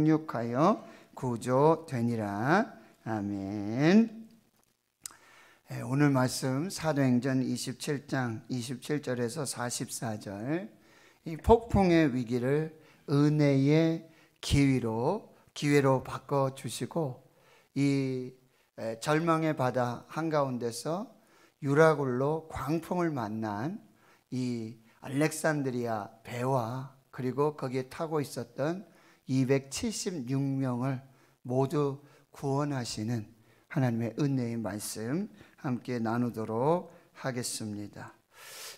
능력하여 구조되니라. 아멘. 오늘 말씀 사도행전 27장 27절에서 44절, 이 폭풍의 위기를 은혜의 기회로 바꿔주시고, 이 절망의 바다 한가운데서 유라굴로 광풍을 만난 이 알렉산드리아 배와 그리고 거기에 타고 있었던 276명을 모두 구원하시는 하나님의 은혜의 말씀 함께 나누도록 하겠습니다.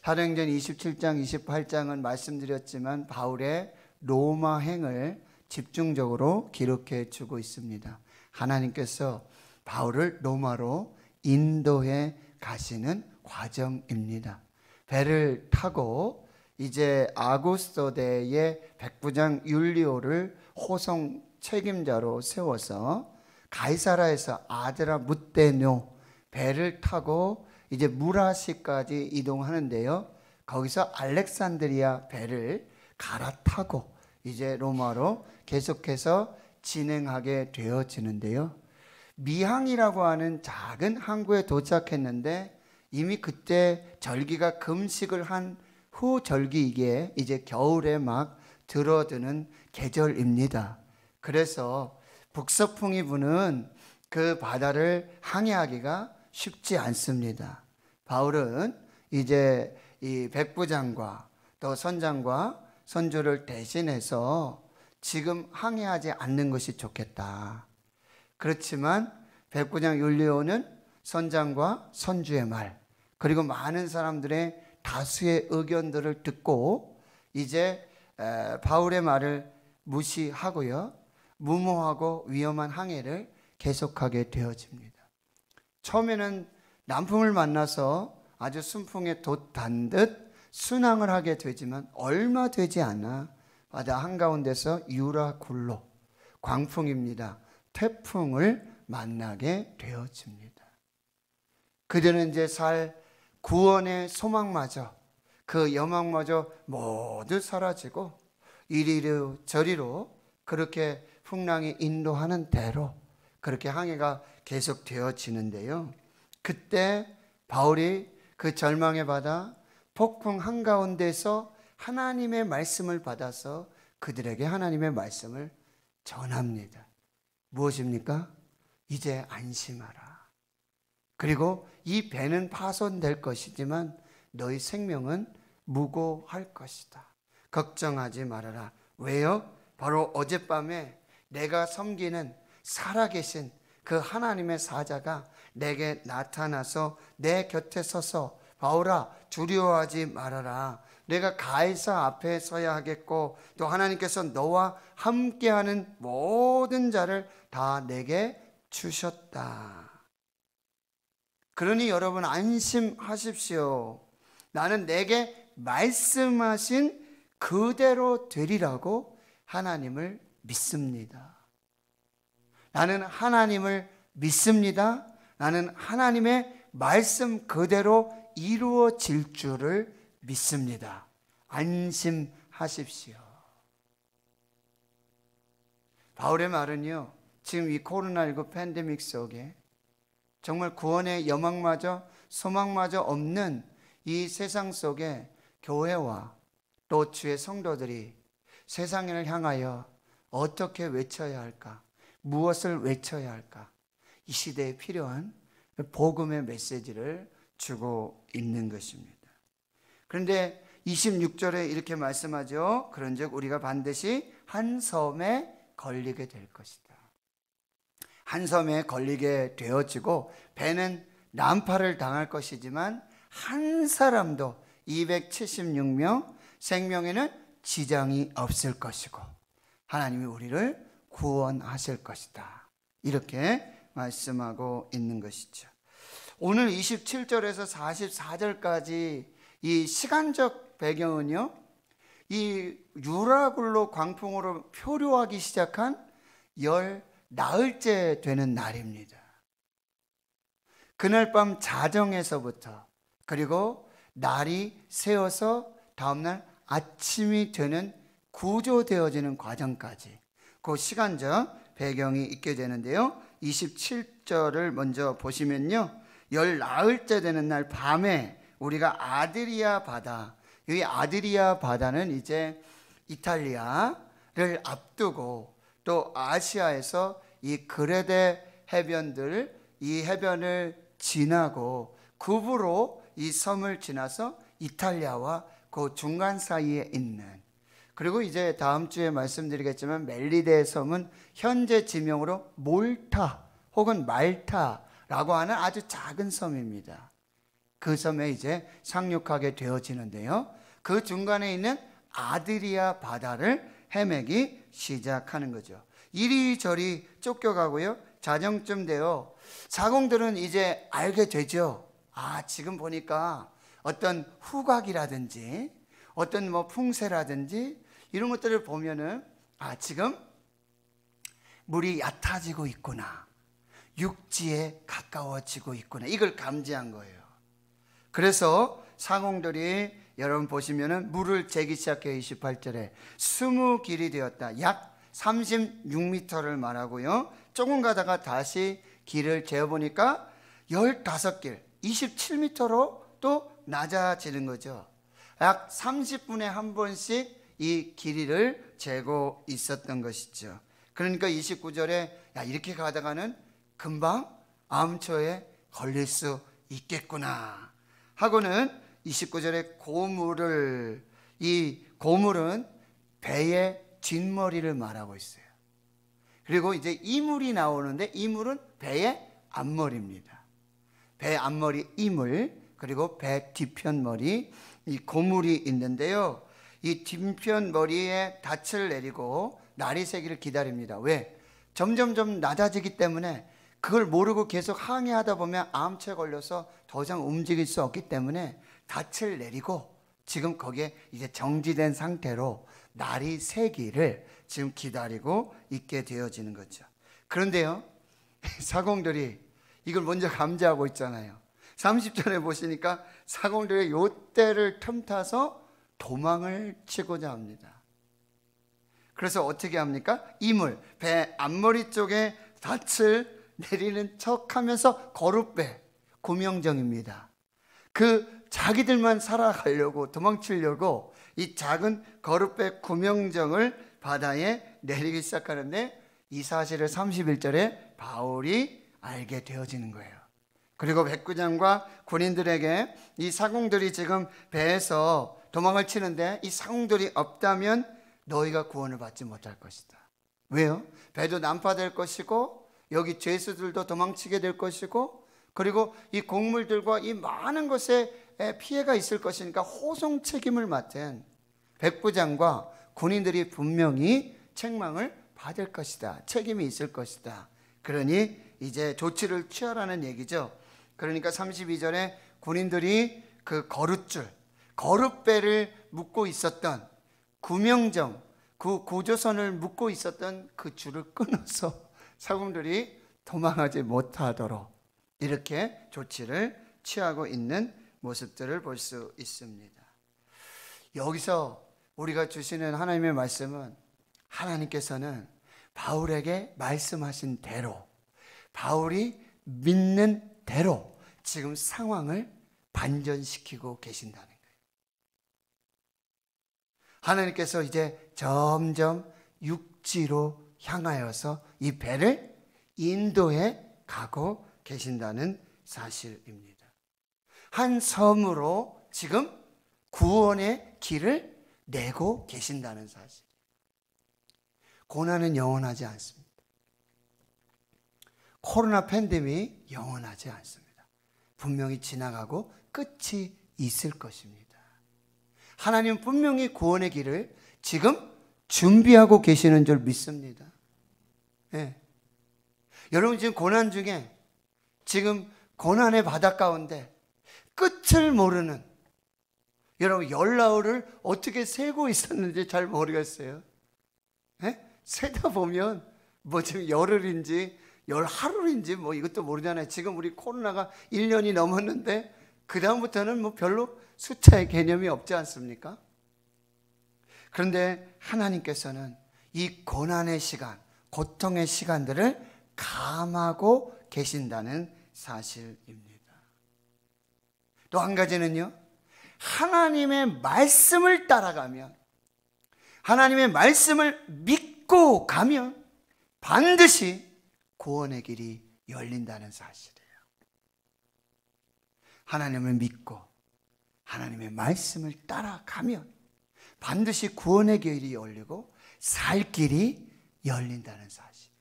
사도행전 27장 28장은 말씀드렸지만 바울의 로마행을 집중적으로 기록해 주고 있습니다. 하나님께서 바울을 로마로 인도해 가시는 과정입니다. 배를 타고 이제 아구스토대의 백부장 율리오를 호송 책임자로 세워서 가이사라에서 아드라 무테노 배를 타고 이제 무라시까지 이동하는데요, 거기서 알렉산드리아 배를 갈아타고 이제 로마로 계속해서 진행하게 되어지는데요, 미항이라고 하는 작은 항구에 도착했는데 이미 그때 절기가 금식을 한 후 절기이기에 이제 겨울에 막 들어드는 계절입니다. 그래서 북서풍이 부는 그 바다를 항해하기가 쉽지 않습니다. 바울은 이제 이 백부장과 또 선장과 선주를 대신해서 지금 항해하지 않는 것이 좋겠다. 그렇지만 백부장 율리오는 선장과 선주의 말, 그리고 많은 사람들의 다수의 의견들을 듣고 이제 바울의 말을 무시하고요, 무모하고 위험한 항해를 계속하게 되어집니다. 처음에는 남풍을 만나서 아주 순풍에 돛단 듯 순항을 하게 되지만 얼마 되지 않아 바다 한가운데서 유라굴로, 광풍입니다, 태풍을 만나게 되어집니다. 그들은 이제 살 구원의 소망마저, 그 여망마저 모두 사라지고 이리로 저리로 그렇게 풍랑이 인도하는 대로 그렇게 항해가 계속 되어지는데요, 그때 바울이 그 절망의 바다 폭풍 한가운데서 하나님의 말씀을 받아서 그들에게 하나님의 말씀을 전합니다. 무엇입니까? 이제 안심하라. 그리고 이 배는 파손될 것이지만 너희 생명은 무고할 것이다. 걱정하지 말아라. 왜요? 바로 어젯밤에 내가 섬기는 살아계신 그 하나님의 사자가 내게 나타나서 내 곁에 서서 바울아, 두려워하지 말아라. 내가 가이사 앞에 서야 하겠고 또 하나님께서 너와 함께하는 모든 자를 다 내게 주셨다. 그러니 여러분 안심하십시오. 나는 내게 말씀하신 그대로 되리라고 하나님을 믿습니다. 나는 하나님을 믿습니다. 나는 하나님의 말씀 그대로 이루어질 줄을 믿습니다. 안심하십시오. 바울의 말은요, 지금 이 코로나19 팬데믹 속에 정말 구원의 여망마저 소망마저 없는 이 세상 속에 교회와 또 주의 성도들이 세상을 향하여 어떻게 외쳐야 할까? 무엇을 외쳐야 할까? 이 시대에 필요한 복음의 메시지를 주고 있는 것입니다. 그런데 26절에 이렇게 말씀하죠. 그런즉 우리가 반드시 한 섬에 걸리게 될 것이다. 한 섬에 걸리게 되어지고 배는 난파를 당할 것이지만 한 사람도 276명 생명에는 지장이 없을 것이고 하나님이 우리를 구원하실 것이다. 이렇게 말씀하고 있는 것이죠. 오늘 27절에서 44절까지 이 시간적 배경은요, 이 유라굴로 광풍으로 표류하기 시작한 열 나흘째 되는 날입니다. 그날 밤 자정에서부터 그리고 날이 새어서 다음날 아침이 되는 구조되어지는 과정까지 그 시간적 배경이 있게 되는데요. 27절을 먼저 보시면요. 열 나흘째 되는 날 밤에 우리가 아드리아 바다, 이 아드리아 바다는 이제 이탈리아를 앞두고 또 아시아에서 이 그레데 해변들, 이 해변을 지나고 구부로 이 섬을 지나서 이탈리아와 그 중간 사이에 있는, 그리고 이제 다음 주에 말씀드리겠지만 멜리데 섬은 현재 지명으로 몰타 혹은 말타라고 하는 아주 작은 섬입니다. 그 섬에 이제 상륙하게 되어지는데요. 그 중간에 있는 아드리아 바다를 헤매기 시작하는 거죠. 이리저리 쫓겨가고요. 자정쯤 되어 사공들은 이제 알게 되죠. 지금 보니까 어떤 후각이라든지 어떤 풍새라든지 이런 것들을 보면은 지금 물이 얕아지고 있구나, 육지에 가까워지고 있구나, 이걸 감지한 거예요. 그래서 상공들이 여러분 보시면은 물을 재기 시작해요. 28절에 20길이 되었다. 약 36m를 말하고요. 조금 가다가 다시 길을 재어보니까 15길 27m로 또 낮아지는 거죠. 약 30분에 한 번씩 이 길이를 재고 있었던 것이죠. 그러니까 29절에 이렇게 가다가는 금방 암초에 걸릴 수 있겠구나 하고는 29절에 고물을, 이 고물은 배의 뒷머리를 말하고 있어요. 그리고 이제 이물이 나오는데 이물은 배의 앞머리입니다. 배 앞머리 이물, 그리고 배 뒤편 머리, 이 고물이 있는데요. 이 뒤편 머리에 닻을 내리고 날이 새기를 기다립니다. 왜? 점점점 낮아지기 때문에 그걸 모르고 계속 항해하다 보면 암초에 걸려서 더 이상 움직일 수 없기 때문에 닻을 내리고 지금 거기에 이제 정지된 상태로 날이 새기를 지금 기다리고 있게 되어지는 거죠. 그런데요, 사공들이 이걸 먼저 감지하고 있잖아요. 30절에 보시니까 사공들이 요때를 틈타서 도망을 치고자 합니다. 그래서 어떻게 합니까? 이물, 배 앞머리 쪽에 닻을 내리는 척하면서 거룻배, 구명정입니다. 그 자기들만 살아가려고 도망치려고 이 작은 거룻배 구명정을 바다에 내리기 시작하는데 이 사실을 31절에 바울이 알게 되어지는 거예요. 그리고 백부장과 군인들에게 이 사공들이 지금 배에서 도망을 치는데 이 사공들이 없다면 너희가 구원을 받지 못할 것이다. 왜요? 배도 난파될 것이고 여기 죄수들도 도망치게 될 것이고 그리고 이 곡물들과 이 많은 것에 피해가 있을 것이니까 호송 책임을 맡은 백부장과 군인들이 분명히 책망을 받을 것이다. 책임이 있을 것이다. 그러니 이제 조치를 취하라는 얘기죠. 그러니까 32절에 군인들이 그 거룻줄, 거룻배를 묶고 있었던 구명정, 그 구조선을 묶고 있었던 그 줄을 끊어서 사공들이 도망하지 못하도록 이렇게 조치를 취하고 있는 모습들을 볼 수 있습니다. 여기서 우리가 주시는 하나님의 말씀은 하나님께서는 바울에게 말씀하신 대로, 바울이 믿는 대로 지금 상황을 반전시키고 계신다는 거예요. 하나님께서 이제 점점 육지로 향하여서 이 배를 인도해 가고 계신다는 사실입니다. 한 섬으로 지금 구원의 길을 내고 계신다는 사실. 고난은 영원하지 않습니다. 코로나 팬데믹 영원하지 않습니다. 분명히 지나가고 끝이 있을 것입니다. 하나님은 분명히 구원의 길을 지금 준비하고 계시는 줄 믿습니다. 네. 여러분 지금 고난 중에 지금 고난의 바다 가운데 끝을 모르는, 여러분 열나흘을 어떻게 세고 있었는지 잘 모르겠어요. 네? 세다 보면 지금 열흘인지 열하루인지 이것도 모르잖아요. 지금 우리 코로나가 1년이 넘었는데 그 다음부터는 별로 숫자의 개념이 없지 않습니까? 그런데 하나님께서는 이 고난의 시간, 고통의 시간들을 감하고 계신다는 사실입니다. 또 한 가지는요, 하나님의 말씀을 따라가면, 하나님의 말씀을 믿고 가면 반드시 구원의 길이 열린다는 사실이에요. 하나님을 믿고 하나님의 말씀을 따라가면 반드시 구원의 길이 열리고 살 길이 열린다는 사실.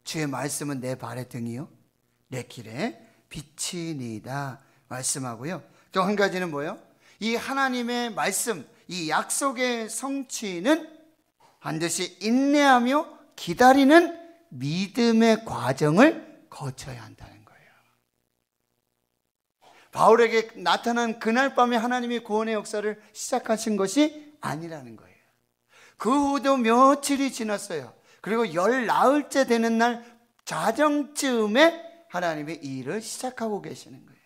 주의 말씀은 내 발의 등이요 내 길에 빛이니이다 말씀하고요. 또 한 가지는 뭐예요? 이 하나님의 말씀, 이 약속의 성취는 반드시 인내하며 기다리는 믿음의 과정을 거쳐야 한다는 거예요. 바울에게 나타난 그날 밤에 하나님이 구원의 역사를 시작하신 것이 아니라는 거예요. 그 후도 며칠이 지났어요. 그리고 열 나흘째 되는 날 자정쯤에 하나님의 이 일을 시작하고 계시는 거예요.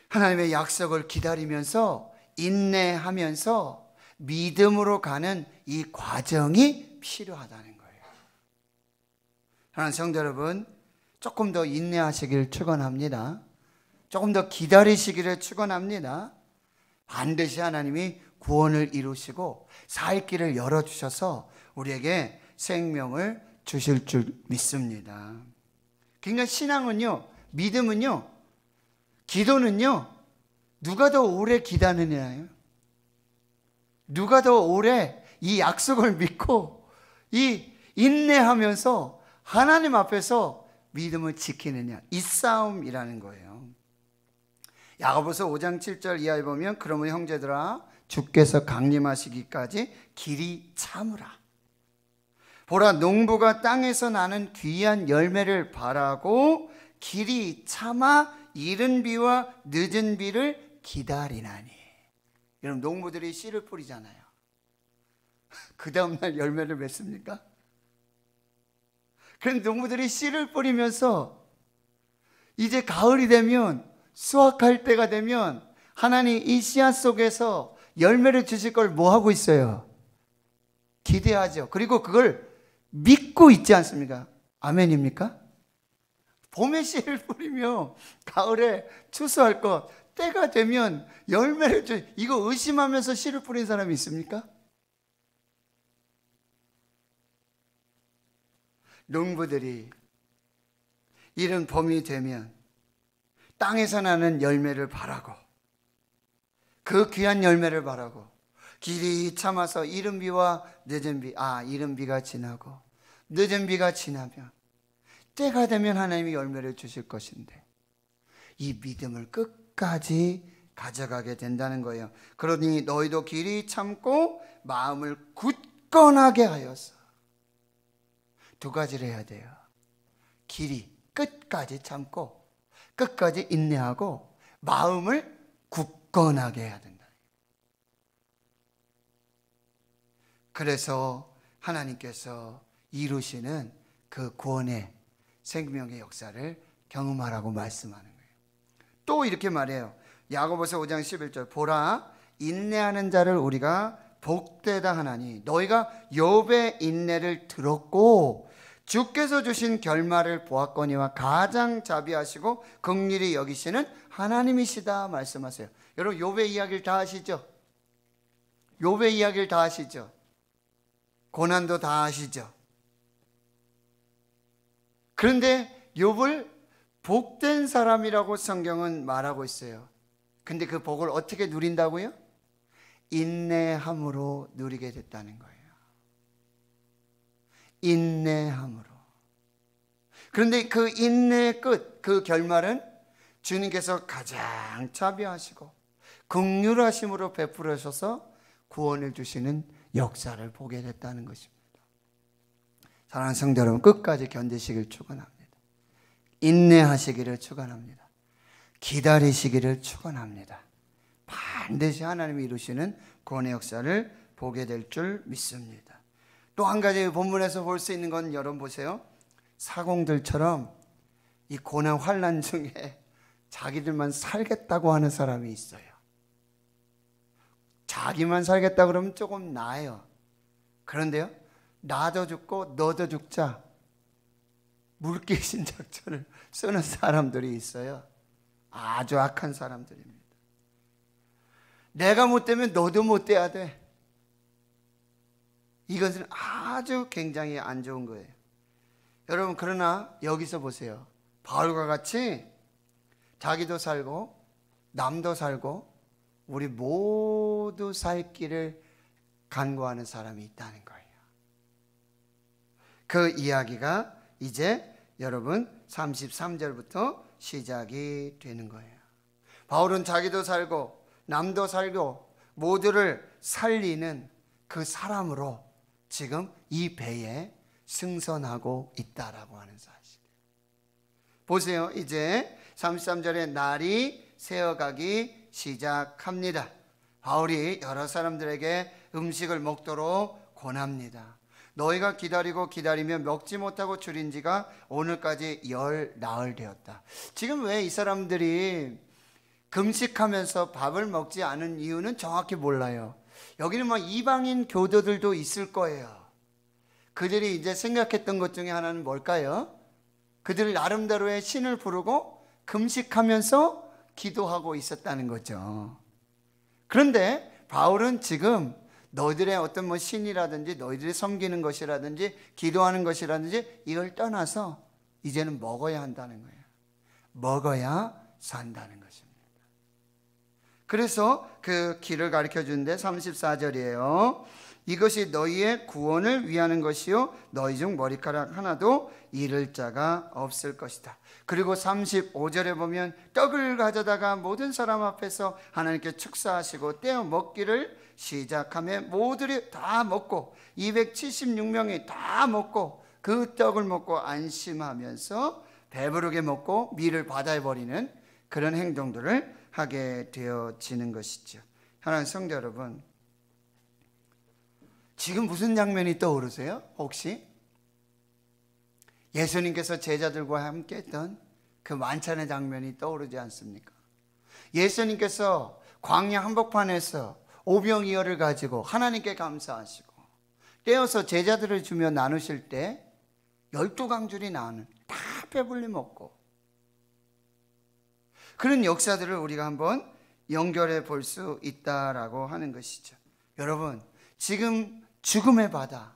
하나님의 약속을 기다리면서 인내하면서 믿음으로 가는 이 과정이 필요하다는 거예요. 사랑하는 성도 여러분, 조금 더 인내하시기를 축원합니다. 조금 더 기다리시기를 축원합니다. 반드시 하나님이 구원을 이루시고 살 길을 열어주셔서 우리에게 생명을 주실 줄 믿습니다. 그러니까 신앙은요, 믿음은요, 기도는요, 누가 더 오래 기다리느냐요? 누가 더 오래 이 약속을 믿고 이 인내하면서 하나님 앞에서 믿음을 지키느냐, 이 싸움이라는 거예요. 야고보서 5장 7절 이하에 보면, 그러면 형제들아 주께서 강림하시기까지 길이 참으라. 보라, 농부가 땅에서 나는 귀한 열매를 바라고 길이 참아 이른 비와 늦은 비를 기다리나니. 여러분, 농부들이 씨를 뿌리잖아요. 그 다음날 열매를 맺습니까? 그런 농부들이 씨를 뿌리면서 이제 가을이 되면, 수확할 때가 되면 하나님 이 씨앗 속에서 열매를 주실 걸 뭐 하고 있어요? 기대하죠. 그리고 그걸 믿고 있지 않습니까? 아멘입니까? 봄에 씨를 뿌리며 가을에 추수할 것, 때가 되면 열매를 이거 의심하면서 씨를 뿌린 사람이 있습니까? 농부들이 이른 봄이 되면 땅에서 나는 열매를 바라고, 그 귀한 열매를 바라고 길이 참아서 이른 비와 늦은 비, 이른 비가 지나고 늦은 비가 지나면 때가 되면 하나님이 열매를 주실 것인데, 이 믿음을 끝까지 가져가게 된다는 거예요. 그러니 너희도 길이 참고 마음을 굳건하게 하여서. 두 가지를 해야 돼요. 길이 끝까지 참고 끝까지 인내하고 마음을 굳건하게 해야 된다. 그래서 하나님께서 이루시는 그 구원의 생명의 역사를 경험하라고 말씀하는 거예요. 또 이렇게 말해요. 야고보서 5장 11절, 보라, 인내하는 자를 우리가 복되다 하나니 너희가 욥의 인내를 들었고 주께서 주신 결말을 보았거니와 가장 자비하시고 긍휼히 여기시는 하나님이시다 말씀하세요. 여러분, 욥의 이야기를 다 아시죠? 욥의 이야기를 다 아시죠? 고난도 다 아시죠? 그런데 욥을 복된 사람이라고 성경은 말하고 있어요. 근데 그 복을 어떻게 누린다고요? 인내함으로 누리게 됐다는 거예요. 인내함으로. 그런데 그 인내의 끝, 그 결말은 주님께서 가장 자비하시고 긍휼하심으로 베풀으셔서 구원을 주시는 역사를 보게 됐다는 것입니다. 사랑하는 성도 여러분, 끝까지 견디시길 축원합니다. 인내하시기를 축원합니다. 기다리시기를 축원합니다. 반드시 하나님이 이루시는 구원의 역사를 보게 될 줄 믿습니다. 또 한 가지 본문에서 볼 수 있는 건, 여러분 보세요. 사공들처럼 이 고난 환난 중에 자기들만 살겠다고 하는 사람이 있어요. 자기만 살겠다 그러면 조금 나아요. 그런데요, 나도 죽고 너도 죽자, 물귀신 작전을 쓰는 사람들이 있어요. 아주 악한 사람들입니다. 내가 못 되면 너도 못 돼야 돼. 이것은 아주 굉장히 안 좋은 거예요. 여러분, 그러나 여기서 보세요. 바울과 같이 자기도 살고 남도 살고 우리 모두 살 길을 간구하는 사람이 있다는 거예요. 그 이야기가 이제 여러분 33절부터 시작이 되는 거예요. 바울은 자기도 살고 남도 살고 모두를 살리는 그 사람으로 지금 이 배에 승선하고 있다라고 하는 사실. 보세요. 이제 33절에 날이 새어가기 시작합니다. 바울이 여러 사람들에게 음식을 먹도록 권합니다. 너희가 기다리며 먹지 못하고 줄인 지가 오늘까지 10나흘 되었다. 지금 왜 이 사람들이 금식하면서 밥을 먹지 않은 이유는 정확히 몰라요. 여기는 막 이방인 교도들도 있을 거예요. 그들이 이제 생각했던 것 중에 하나는 뭘까요? 그들 나름대로의 신을 부르고 금식하면서 기도하고 있었다는 거죠. 그런데 바울은 지금 너희들의 어떤 뭐 신이라든지 너희들이 섬기는 것이라든지 기도하는 것이라든지 이걸 떠나서 이제는 먹어야 한다는 거예요. 먹어야 산다는 것입니다. 그래서 그 길을 가르쳐 주는데 34절이에요. 이것이 너희의 구원을 위하는 것이요 너희 중 머리카락 하나도 잃을 자가 없을 것이다. 그리고 35절에 보면 떡을 가져다가 모든 사람 앞에서 하나님께 축사하시고 떼어 먹기를 시작하며 모두를 다 먹고 276명이 다 먹고 그 떡을 먹고 안심하면서 배부르게 먹고 밀을 바다에 버리는 그런 행동들을 하게 되어지는 것이죠. 하나님 성도 여러분, 지금 무슨 장면이 떠오르세요? 혹시 예수님께서 제자들과 함께 했던 그 만찬의 장면이 떠오르지 않습니까? 예수님께서 광야 한복판에서 오병이어를 가지고 하나님께 감사하시고 떼어서 제자들을 주며 나누실 때 12강줄이 나오는 다 배불리 먹고 그런 역사들을 우리가 한번 연결해 볼 수 있다라고 하는 것이죠. 여러분, 지금 죽음의 바다,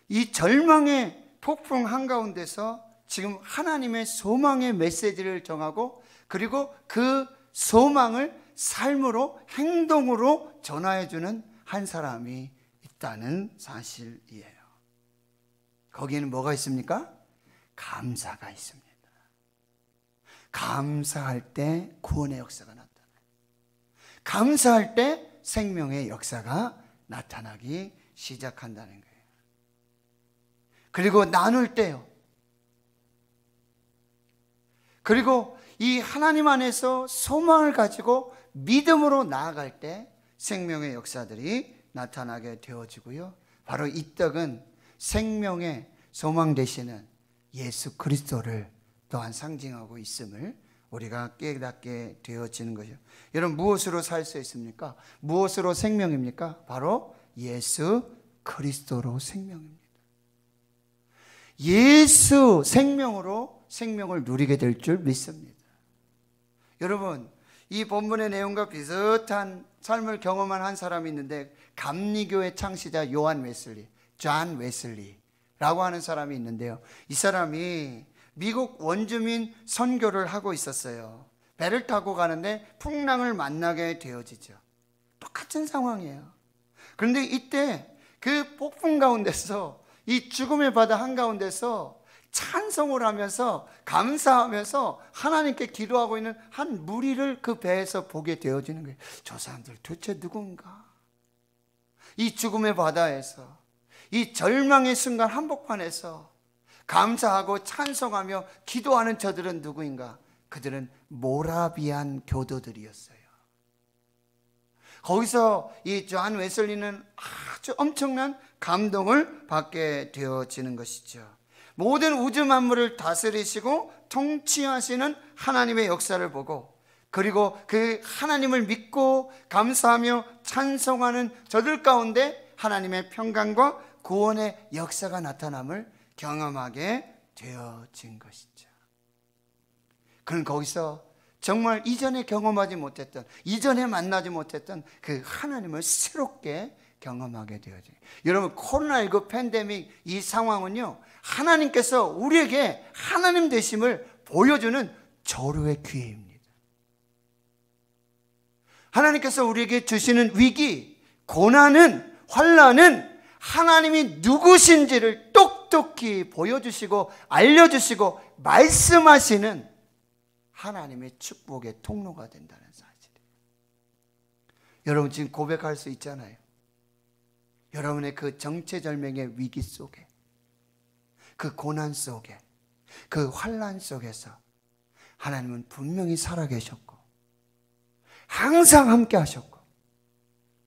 이 절망의 폭풍 한가운데서 지금 하나님의 소망의 메시지를 정하고 그리고 그 소망을 삶으로 행동으로 전화해주는 한 사람이 있다는 사실이에요. 거기에는 뭐가 있습니까? 감사가 있습니다. 감사할 때 구원의 역사가 나타나요. 감사할 때 생명의 역사가 나타나기 시작한다는 거예요. 그리고 나눌 때요. 그리고 이 하나님 안에서 소망을 가지고 믿음으로 나아갈 때 생명의 역사들이 나타나게 되어지고요. 바로 이 떡은 생명의 소망 되시는 예수 그리스도를 또한 상징하고 있음을 우리가 깨닫게 되어지는 거죠. 여러분, 무엇으로 살 수 있습니까? 무엇으로 생명입니까? 바로 예수 그리스도로 생명입니다. 예수 생명으로 생명을 누리게 될 줄 믿습니다. 여러분, 이 본문의 내용과 비슷한 삶을 경험한 한 사람이 있는데 감리교의 창시자 요한 웨슬리, 존 웨슬리라고 하는 사람이 있는데요. 이 사람이 미국 원주민 선교를 하고 있었어요. 배를 타고 가는데 풍랑을 만나게 되어지죠. 똑같은 상황이에요. 그런데 이때 그 폭풍 가운데서 이 죽음의 바다 한가운데서 찬송을 하면서 감사하면서 하나님께 기도하고 있는 한 무리를 그 배에서 보게 되어지는 거예요. 저 사람들 도대체 누군가? 이 죽음의 바다에서 이 절망의 순간 한복판에서 감사하고 찬송하며 기도하는 저들은 누구인가? 그들은 모라비안 교도들이었어요. 거기서 이 존 웨슬리는 아주 엄청난 감동을 받게 되어지는 것이죠. 모든 우주 만물을 다스리시고 통치하시는 하나님의 역사를 보고 그리고 그 하나님을 믿고 감사하며 찬송하는 저들 가운데 하나님의 평강과 구원의 역사가 나타남을 경험하게 되어진 것이죠. 그는 거기서 정말 이전에 경험하지 못했던, 이전에 만나지 못했던 그 하나님을 새롭게 경험하게 되어져요. 여러분, 코로나19 팬데믹 이 상황은요, 하나님께서 우리에게 하나님 되심을 보여주는 절호의 기회입니다. 하나님께서 우리에게 주시는 위기, 고난은, 환난은 하나님이 누구신지를 똑똑히 보여주시고 알려주시고 말씀하시는 하나님의 축복의 통로가 된다는 사실이에요. 여러분 지금 고백할 수 있잖아요. 여러분의 그 정체절명의 위기 속에, 그 고난 속에, 그 환난 속에서 하나님은 분명히 살아계셨고 항상 함께 하셨고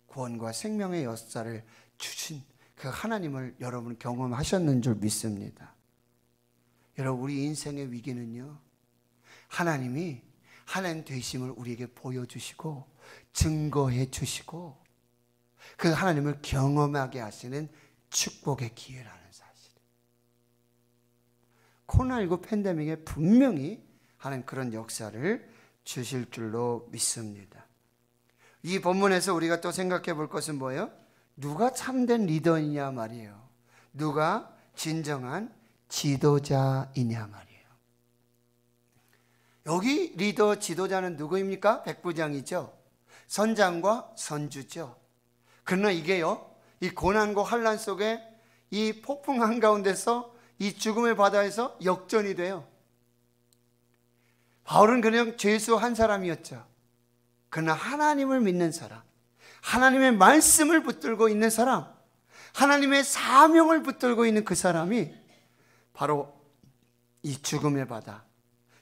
구원과 생명의 역사를 주신 그 하나님을 여러분 경험하셨는 줄 믿습니다. 여러분, 우리 인생의 위기는요, 하나님이 하나님 되심을 우리에게 보여주시고 증거해 주시고 그 하나님을 경험하게 하시는 축복의 기회라는 사실. 코로나19 팬데믹에 분명히 하나님 그런 역사를 주실 줄로 믿습니다. 이 본문에서 우리가 또 생각해 볼 것은 뭐예요? 누가 참된 리더이냐 말이에요. 누가 진정한 지도자이냐 말이에요. 여기 리더, 지도자는 누구입니까? 백부장이죠. 선장과 선주죠. 그러나 이게요, 이 고난과 환난 속에 이 폭풍 한가운데서 이 죽음의 바다에서 역전이 돼요. 바울은 그냥 죄수 한 사람이었죠. 그러나 하나님을 믿는 사람, 하나님의 말씀을 붙들고 있는 사람, 하나님의 사명을 붙들고 있는 그 사람이 바로 이 죽음의 바다,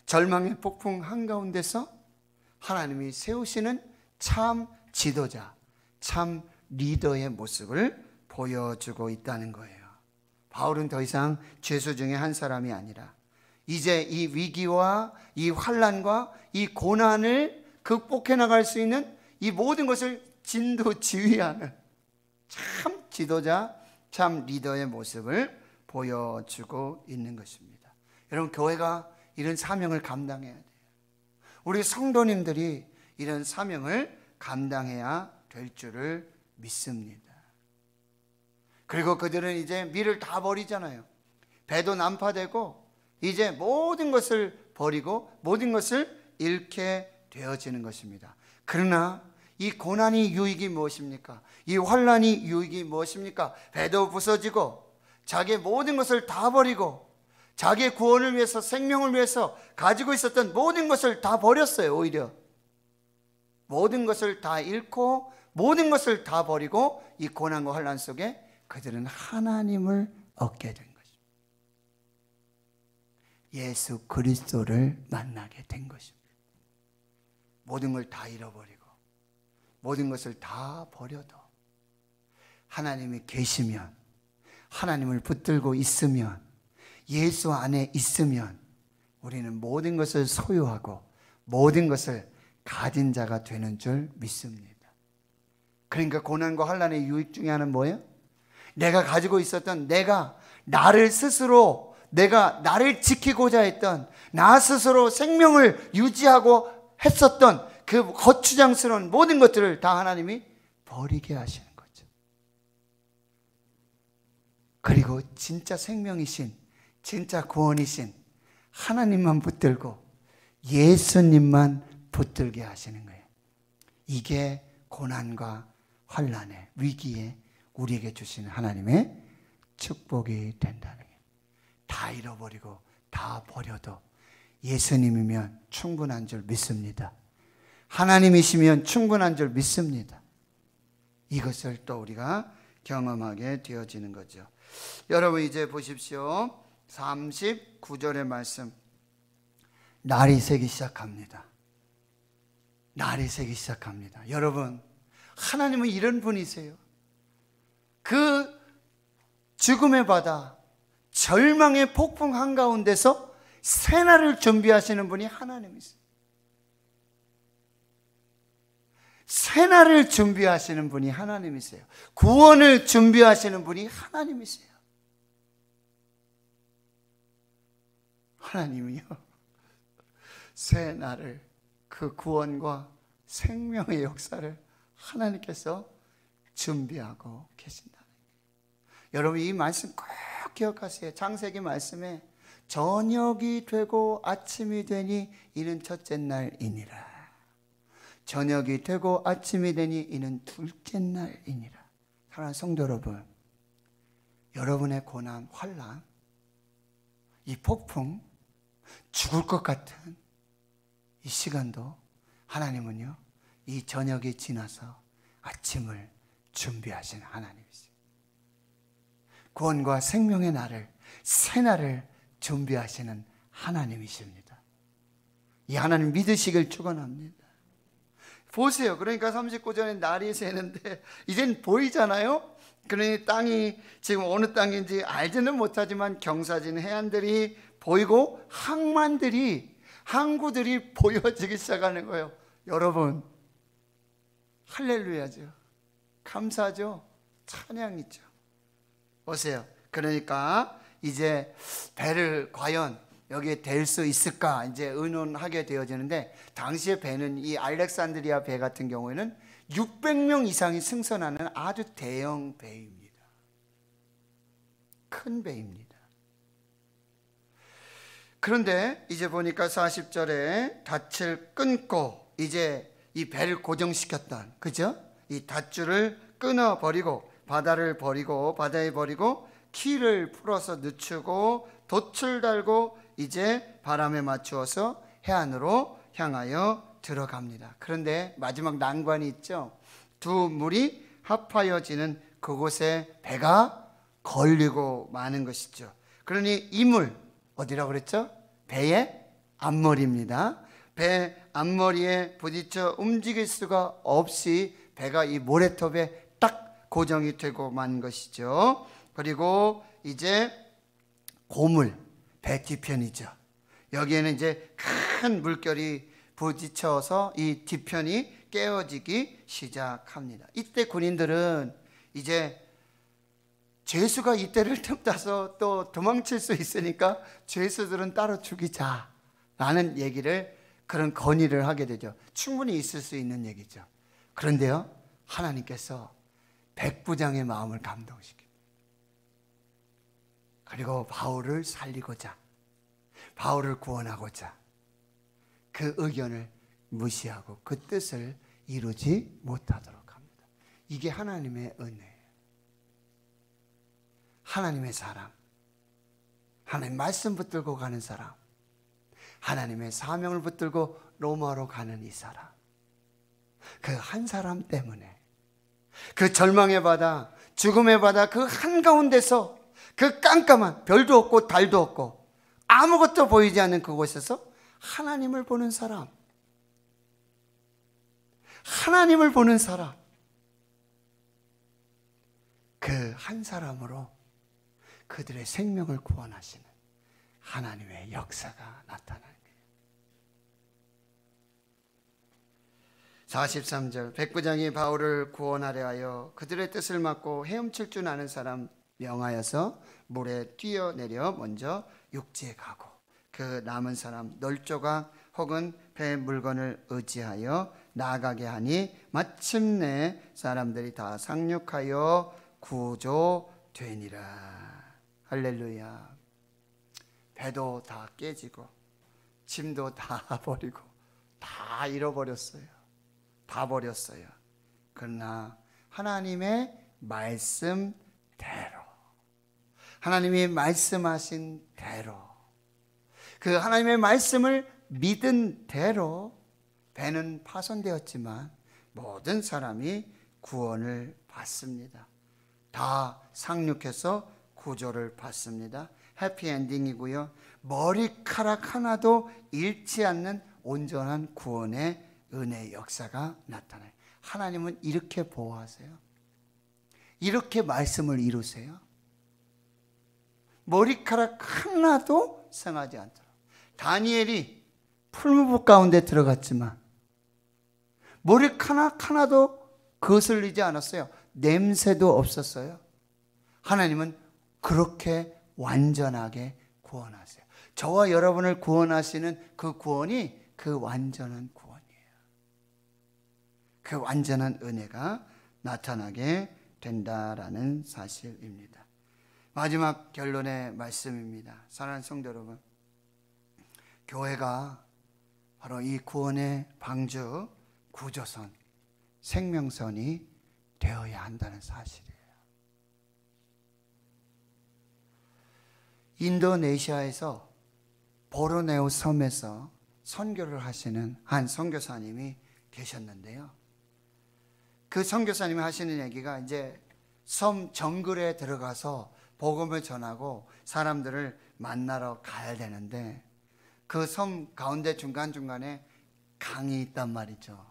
절망의 폭풍 한가운데서 하나님이 세우시는 참 지도자, 참 리더의 모습을 보여주고 있다는 거예요. 바울은 더 이상 죄수 중에 한 사람이 아니라 이제 이 위기와 이 환난과 이 고난을 극복해 나갈 수 있는 이 모든 것을 진두지휘하는 참 지도자, 참 리더의 모습을 보여주고 있는 것입니다. 여러분, 교회가 이런 사명을 감당해야 돼요. 우리 성도님들이 이런 사명을 감당해야 될 줄을 믿습니다. 그리고 그들은 이제 밀을 다 버리잖아요. 배도 난파되고 이제 모든 것을 버리고 모든 것을 잃게 되어지는 것입니다. 그러나 이 고난이 유익이 무엇입니까? 이 환난이 유익이 무엇입니까? 배도 부서지고 자기의 모든 것을 다 버리고 자기의 구원을 위해서, 생명을 위해서 가지고 있었던 모든 것을 다 버렸어요. 오히려 모든 것을 다 잃고 모든 것을 다 버리고 이 고난과 환난 속에 그들은 하나님을 얻게 된 것입니다. 예수 그리스도를 만나게 된 것입니다. 모든 걸 다 잃어버리고 모든 것을 다 버려도 하나님이 계시면, 하나님을 붙들고 있으면, 예수 안에 있으면 우리는 모든 것을 소유하고 모든 것을 가진 자가 되는 줄 믿습니다. 그러니까 고난과 환난의 유익 중에 하나는 뭐예요? 내가 가지고 있었던, 내가 나를 스스로, 내가 나를 지키고자 했던, 나 스스로 생명을 유지하고 했었던 그 거추장스러운 모든 것들을 다 하나님이 버리게 하시는 거죠. 그리고 진짜 생명이신, 진짜 구원이신 하나님만 붙들고 예수님만 붙들게 하시는 거예요. 이게 고난과 환난의 위기에 우리에게 주시는 하나님의 축복이 된다는 거예요. 다 잃어버리고 다 버려도 예수님이면 충분한 줄 믿습니다. 하나님이시면 충분한 줄 믿습니다. 이것을 또 우리가 경험하게 되어지는 거죠. 여러분 이제 보십시오. 39절의 말씀. 날이 새기 시작합니다. 날이 새기 시작합니다. 여러분, 하나님은 이런 분이세요. 그 죽음의 바다, 절망의 폭풍 한가운데서 새날을 준비하시는 분이 하나님이세요. 새날을 준비하시는 분이 하나님이세요. 구원을 준비하시는 분이 하나님이세요. 하나님이요, 새날을, 그 구원과 생명의 역사를 하나님께서 준비하고 계신다. 여러분, 이 말씀 꼭 기억하세요. 창세기 말씀에 저녁이 되고 아침이 되니 이는 첫째 날이니라. 저녁이 되고 아침이 되니 이는 둘째 날이니라. 사랑하는 성도 여러분, 여러분의 고난, 환난, 이 폭풍, 죽을 것 같은 이 시간도 하나님은요, 이 저녁이 지나서 아침을 준비하시는 하나님이세요. 구원과 생명의 날을, 새 날을 준비하시는 하나님이십니다. 이 하나님 믿으시길 축원합니다. 보세요. 그러니까 39절에 날이 새는데 이젠 보이잖아요. 그러니 땅이 지금 어느 땅인지 알지는 못하지만 경사진 해안들이 보이고 항구들이 보여지기 시작하는 거예요. 여러분, 할렐루야죠. 감사죠. 찬양이죠. 보세요. 그러니까 이제 배를 과연 여기에 댈 수 있을까 이제 의논하게 되어지는데, 당시의 배는 이 알렉산드리아 배 같은 경우에는 600명 이상이 승선하는 아주 대형 배입니다. 큰 배입니다. 그런데 이제 보니까 40절에 닷을 끊고 이제 이 배를 고정시켰던, 그죠? 이 닷줄을 끊어버리고 바다에 버리고 키를 풀어서 늦추고 돛을 달고 이제 바람에 맞추어서 해안으로 향하여 들어갑니다. 그런데 마지막 난관이 있죠. 두 물이 합하여지는 그곳에 배가 걸리고 마는 것이죠. 그러니 이 물, 어디라고 그랬죠? 배의 앞머리입니다. 배 앞머리에 부딪혀 움직일 수가 없이 배가 이 모래톱에 딱 고정이 되고 만 것이죠. 그리고 이제 고물, 배 뒤편이죠. 여기에는 이제 큰 물결이 부딪혀서 이 뒤편이 깨어지기 시작합니다. 이때 군인들은 이제 죄수가 이때를 틈타서 또 도망칠 수 있으니까 죄수들은 따로 죽이자라는 얘기를, 그런 건의를 하게 되죠. 충분히 있을 수 있는 얘기죠. 그런데요, 하나님께서 백부장의 마음을 감동시킵니다. 그리고 바울을 살리고자, 바울을 구원하고자 그 의견을 무시하고 그 뜻을 이루지 못하도록 합니다. 이게 하나님의 은혜예요. 하나님의 사람, 하나님 말씀 붙들고 가는 사람, 하나님의 사명을 붙들고 로마로 가는 이 사람, 그 한 사람 때문에 그 절망의 바다, 죽음의 바다 그 한가운데서, 그 깜깜한 별도 없고 달도 없고 아무것도 보이지 않는 그곳에서 하나님을 보는 사람, 하나님을 보는 사람, 그 한 사람으로 그들의 생명을 구원하시는 하나님의 역사가 나타나는 거예요. 43절, 백부장이 바울을 구원하려 하여 그들의 뜻을 막고 헤엄칠 줄 아는 사람 명하여서 물에 뛰어내려 먼저 육지에 가고 그 남은 사람 널조각 혹은 배 물건을 의지하여 나아가게 하니 마침내 사람들이 다 상륙하여 구조되니라. 할렐루야. 배도 다 깨지고 짐도 다 버리고 다 잃어버렸어요. 다 버렸어요. 그러나 하나님의 말씀대로, 하나님이 말씀하신 대로, 그 하나님의 말씀을 믿은 대로 배는 파손되었지만 모든 사람이 구원을 받습니다. 다 상륙해서 구조를 받습니다. 해피엔딩이고요. 머리카락 하나도 잃지 않는 온전한 구원의 은혜의 역사가 나타나요. 하나님은 이렇게 보호하세요. 이렇게 말씀을 이루세요. 머리카락 하나도 상하지 않도록. 다니엘이 풀무불 가운데 들어갔지만 머리카락 하나도 거슬리지 않았어요. 냄새도 없었어요. 하나님은 그렇게 완전하게 구원하세요. 저와 여러분을 구원하시는 그 구원이 그 완전한 구원이에요. 그 완전한 은혜가 나타나게 된다라는 사실입니다. 마지막 결론의 말씀입니다. 사랑하는 성도 여러분, 교회가 바로 이 구원의 방주, 구조선, 생명선이 되어야 한다는 사실이에요. 인도네시아에서 보르네오 섬에서 선교를 하시는 한 선교사님이 계셨는데요. 그 선교사님이 하시는 얘기가 이제 섬 정글에 들어가서 복음을 전하고 사람들을 만나러 가야 되는데 그 섬 가운데 중간중간에 강이 있단 말이죠.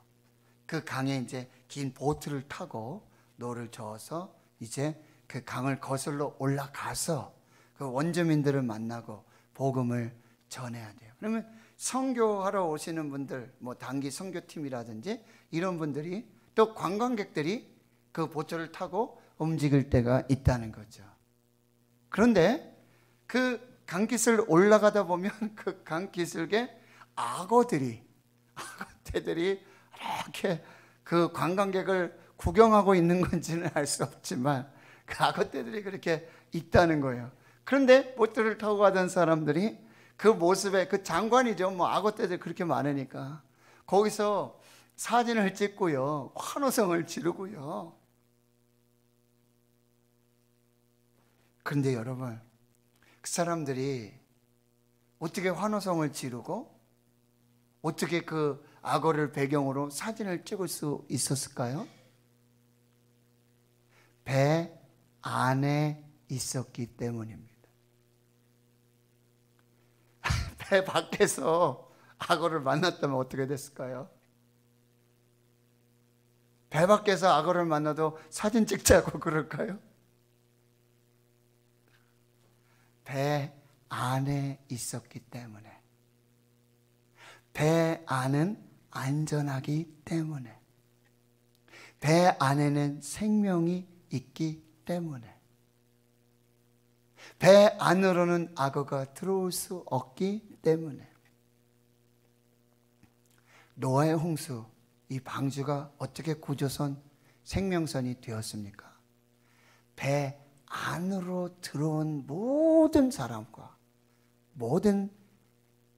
그 강에 이제 긴 보트를 타고 노를 저어서 이제 그 강을 거슬러 올라가서 그 원주민들을 만나고 복음을 전해야 돼요. 그러면 선교하러 오시는 분들, 뭐 단기 선교팀이라든지 이런 분들이 또 관광객들이 그 보트를 타고 움직일 때가 있다는 거죠. 그런데 그 강깃을 올라가다 보면 그 강기슭에 악어떼들이 이렇게 그 관광객을 구경하고 있는 건지는 알 수 없지만 그 악어떼들이 그렇게 있다는 거예요. 그런데 보트를 타고 가던 사람들이 그 모습에 그 장관이죠. 뭐 악어떼들 그렇게 많으니까 거기서 사진을 찍고요, 환호성을 지르고요. 그런데 여러분, 그 사람들이 어떻게 환호성을 지르고 어떻게 그 악어를 배경으로 사진을 찍을 수 있었을까요? 배 안에 있었기 때문입니다. 배 밖에서 악어를 만났다면 어떻게 됐을까요? 배 밖에서 악어를 만나도 사진 찍자고 그럴까요? 배 안에 있었기 때문에, 배 안은 안전하기 때문에, 배 안에는 생명이 있기 때문에, 배 안으로는 악어가 들어올 수 없기 때문에. 노아의 홍수, 이 방주가 어떻게 구조선, 생명선이 되었습니까? 배 안으로 들어온 모든 사람과 모든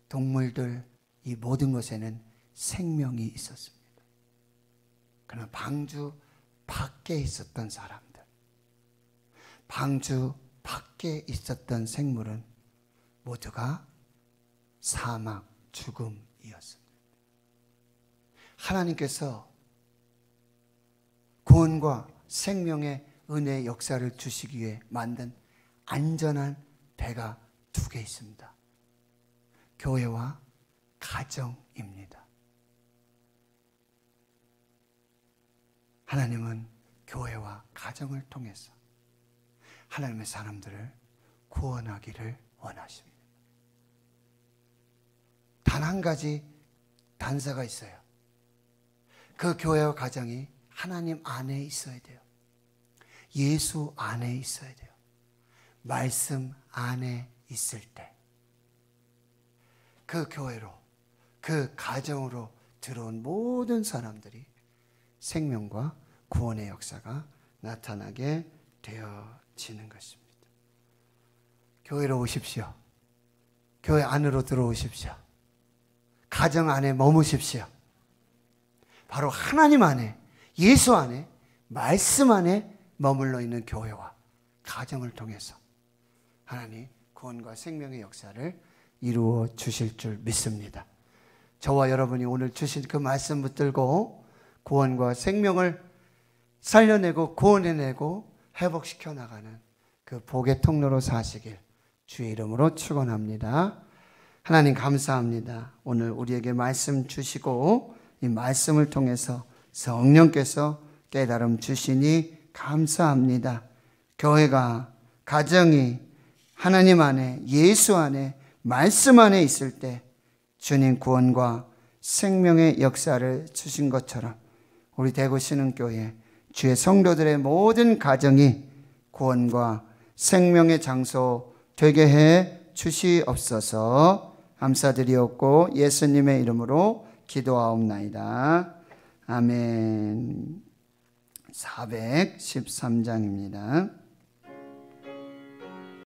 동물들, 이 모든 것에는 생명이 있었습니다. 그러나 방주 밖에 있었던 사람들, 방주 밖에 있었던 생물은 모두가 사막, 죽음이었습니다. 하나님께서 구원과 생명의 은혜의 역사를 주시기 위해 만든 안전한 배가 두 개 있습니다. 교회와 가정입니다. 하나님은 교회와 가정을 통해서 하나님의 사람들을 구원하기를 원하십니다. 단 한 가지 단서가 있어요. 그 교회와 가정이 하나님 안에 있어야 돼요. 예수 안에 있어야 돼요. 말씀 안에 있을 때 그 교회로, 그 가정으로 들어온 모든 사람들이 생명과 구원의 역사가 나타나게 되어지는 것입니다. 교회로 오십시오. 교회 안으로 들어오십시오. 가정 안에 머무십시오. 바로 하나님 안에, 예수 안에, 말씀 안에 머물러 있는 교회와 가정을 통해서 하나님 구원과 생명의 역사를 이루어 주실 줄 믿습니다. 저와 여러분이 오늘 주신 그 말씀 붙들고 구원과 생명을 살려내고 구원해내고 회복시켜 나가는 그 복의 통로로 사시길 주의 이름으로 축원합니다. 하나님 감사합니다. 오늘 우리에게 말씀 주시고 이 말씀을 통해서 성령께서 깨달음 주시니 감사합니다. 교회가, 가정이 하나님 안에, 예수 안에, 말씀 안에 있을 때 주님 구원과 생명의 역사를 주신 것처럼 우리 대구 신흥교회 주의 성도들의 모든 가정이 구원과 생명의 장소 되게 해 주시옵소서. 감사드리옵고 예수님의 이름으로 기도하옵나이다. 아멘. 413장입니다.